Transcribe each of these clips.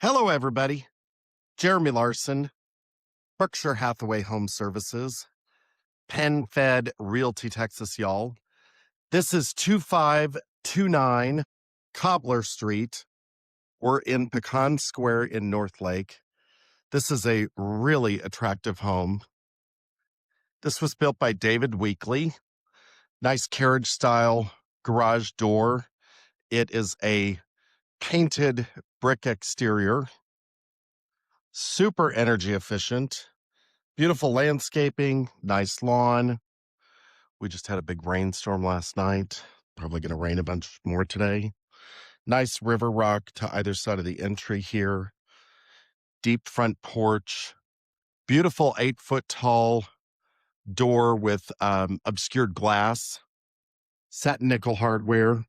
Hello, everybody. Jeremy Larsen, Berkshire Hathaway Home Services, Penn Fed Realty Texas, y'all. This is 2529 Cobbler Street. We're in Pecan Square in Northlake. This is a really attractive home. This was built by David Weekley. Nice carriage style garage door. It is a painted brick exterior. Super energy efficient. Beautiful landscaping, nice lawn. We just had a big rainstorm last night. Probably going to rain a bunch more today. Nice river rock to either side of the entry here. Deep front porch. Beautiful 8-foot tall door with obscured glass. Satin nickel hardware.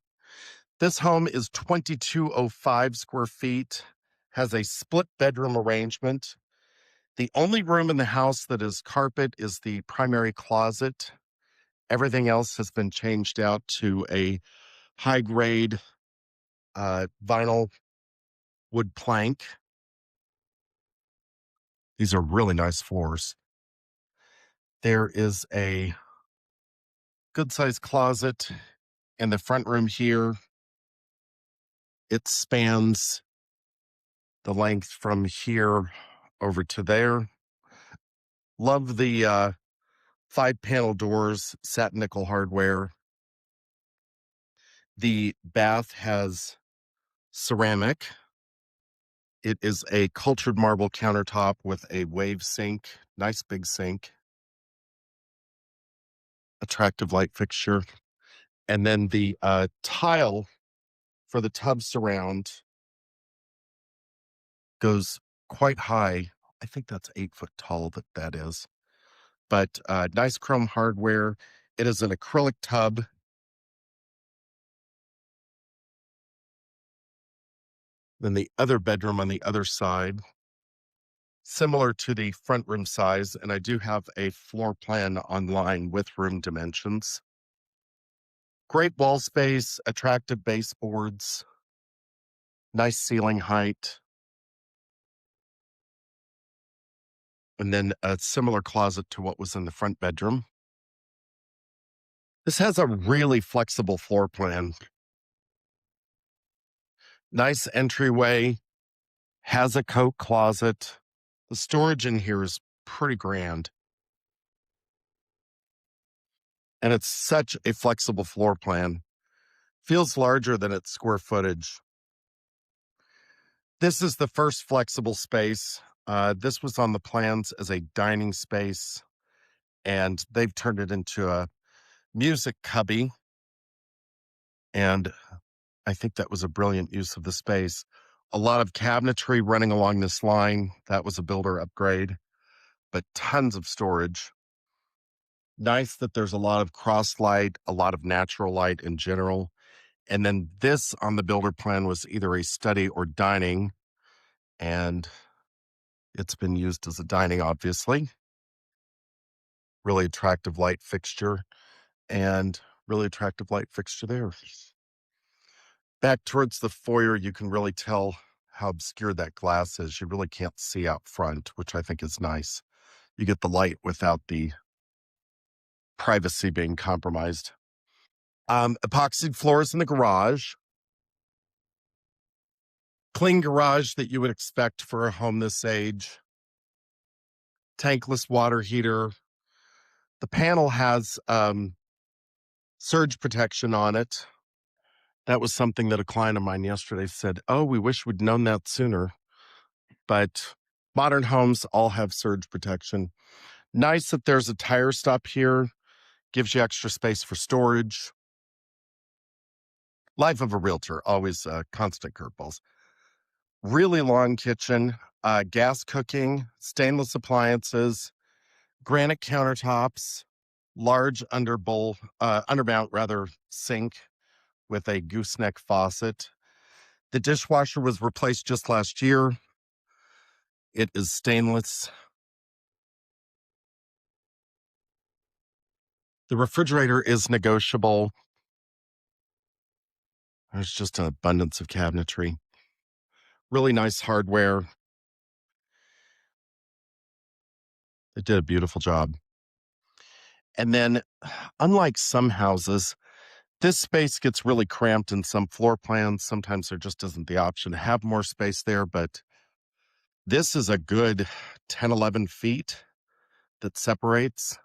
This home is 2205 square feet. Has a split bedroom arrangement. The only room in the house that is carpet is the primary closet. Everything else has been changed out to a high-grade vinyl wood plank. These are really nice floors. There is a good-sized closet in the front room here. It spans the length from here over to there. Love the 5-panel doors, satin nickel hardware. The bath has ceramic. It is a cultured marble countertop with a wave sink, nice big sink, attractive light fixture. And then the tile for the tub surround goes quite high. I think that's 8 foot tall that is. But nice chrome hardware. It is an acrylic tub. Then the other bedroom on the other side, similar to the front room size, and I do have a floor plan online with room dimensions. Great wall space, attractive baseboards, nice ceiling height, and then a similar closet to what was in the front bedroom. This has a really flexible floor plan. Nice entryway, has a coat closet. The storage in here is pretty grand. And it's such a flexible floor plan. Feels larger than its square footage. This is the first flexible space. This was on the plans as a dining space, and they've turned it into a music cubby. And I think that was a brilliant use of the space. A lot of cabinetry running along this line. That was a builder upgrade, but tons of storage. Nice that there's a lot of cross light, a lot of natural light in general. And then this on the builder plan was either a study or dining, and it's been used as a dining, obviously. Really attractive light fixture and really attractive light fixture there. Back towards the foyer, you can really tell how obscure that glass is. You really can't see out front, which I think is nice. You get the light without the privacy being compromised. Epoxied floors in the garage. Clean garage that you would expect for a home this age. Tankless water heater. The panel has surge protection on it. That was something that a client of mine yesterday said, "Oh, we wish we'd known that sooner." But modern homes all have surge protection. Nice that there's a tire stop here. Gives you extra space for storage. Life of a realtor, always constant curveballs. Really long kitchen, gas cooking, stainless appliances, granite countertops, large undermount sink with a gooseneck faucet. The dishwasher was replaced just last year. It is stainless. The refrigerator is negotiable. There's just an abundance of cabinetry. Really nice hardware. They did a beautiful job. And then, unlike some houses, this space gets really cramped in some floor plans. Sometimes there just isn't the option to have more space there, but this is a good 10, 11 feet that separates.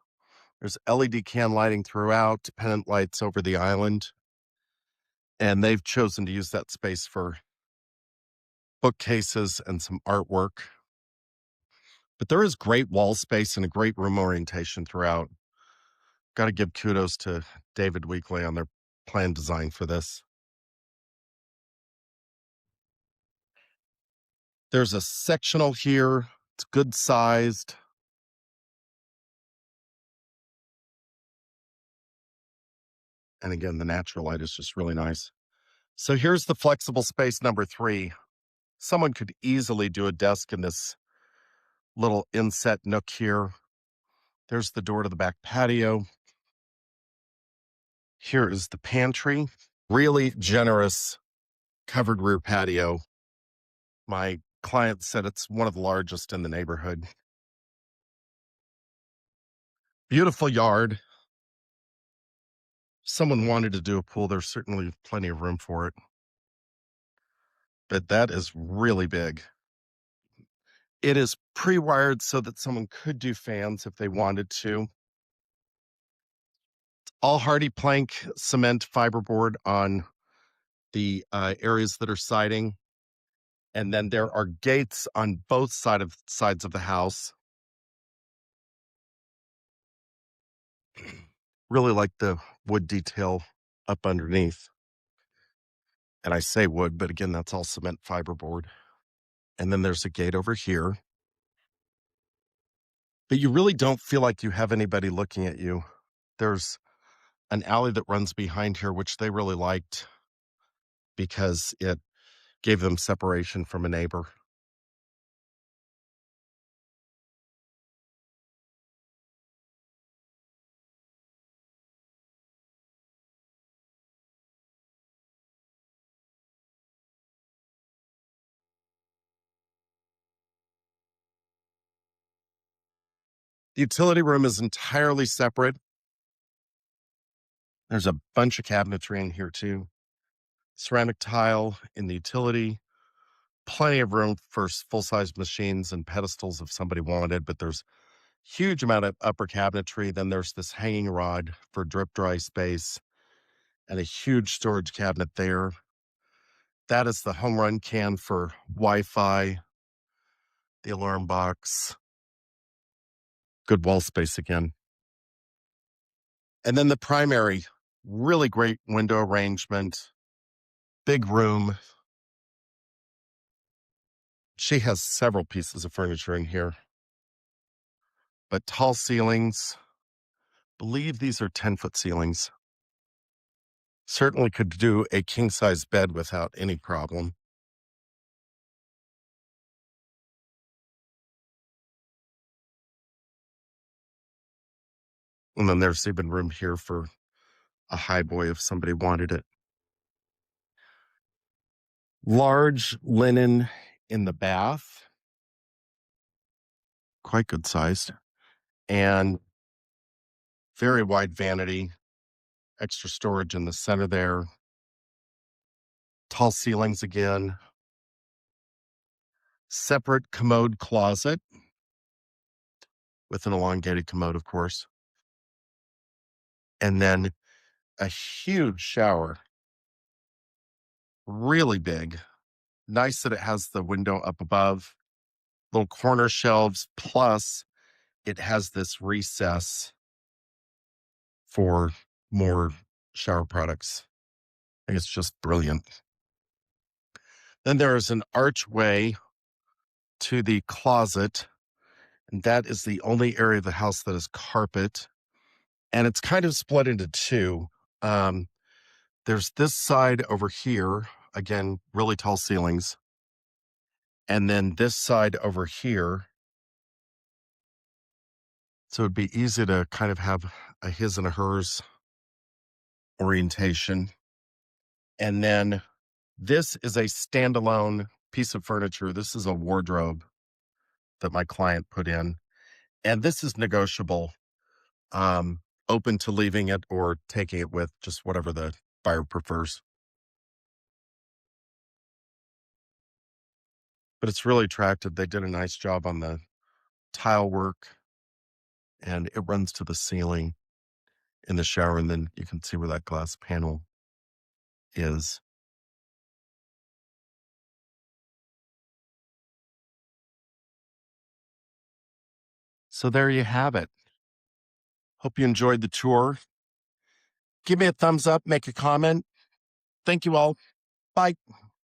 There's LED can lighting throughout, dependent lights over the island, and they've chosen to use that space for bookcases and some artwork. But there is great wall space and a great room orientation throughout. Got to give kudos to David Weekly on their plan design for this. There's a sectional here. It's good sized. And again, the natural light is just really nice. So here's the flexible space number 3. Someone could easily do a desk in this little inset nook here. There's the door to the back patio. Here is the pantry. Really generous covered rear patio. My client said it's one of the largest in the neighborhood. Beautiful yard. Someone wanted to do a pool. There's certainly plenty of room for it. But that is really big. It is pre-wired so that someone could do fans if they wanted to. All hardy plank cement fiberboard on the areas that are siding. And then there are gates on both sides of the house. Really like the wood detail up underneath. And I say wood, but again, that's all cement fiberboard. And then there's a gate over here. But you really don't feel like you have anybody looking at you. There's an alley that runs behind here, which they really liked because it gave them separation from a neighbor. The utility room is entirely separate. There's a bunch of cabinetry in here too. Ceramic tile in the utility. Plenty of room for full-size machines and pedestals if somebody wanted, but there's huge amount of upper cabinetry. Then there's this hanging rod for drip dry space and a huge storage cabinet there. That is the home run can for Wi-Fi, the alarm box, good wall space again. And then the primary, really great window arrangement, big room. She has several pieces of furniture in here, but tall ceilings. Believe these are 10-foot ceilings. Certainly could do a king-size bed without any problem. And then there's even room here for a high boy if somebody wanted it. Large linen in the bath, quite good sized, and very wide vanity, extra storage in the center there. Tall ceilings again. Separate commode closet with an elongated commode, of course. And then a huge shower, really big. Nice that it has the window up above, little corner shelves, plus it has this recess for more shower products. I think it's just brilliant. Then there is an archway to the closet, and that is the only area of the house that is carpet. And it's kind of split into two. There's this side over here, again, really tall ceilings. And then this side over here. So it'd be easy to kind of have a his and a hers orientation. And then this is a standalone piece of furniture. This is a wardrobe that my client put in, and this is negotiable, um, open to leaving it or taking it with, just whatever the buyer prefers. But it's really attractive. They did a nice job on the tile work, and it runs to the ceiling in the shower, and then you can see where that glass panel is. So there you have it. Hope you enjoyed the tour. Give me a thumbs up, make a comment. Thank you all. Bye.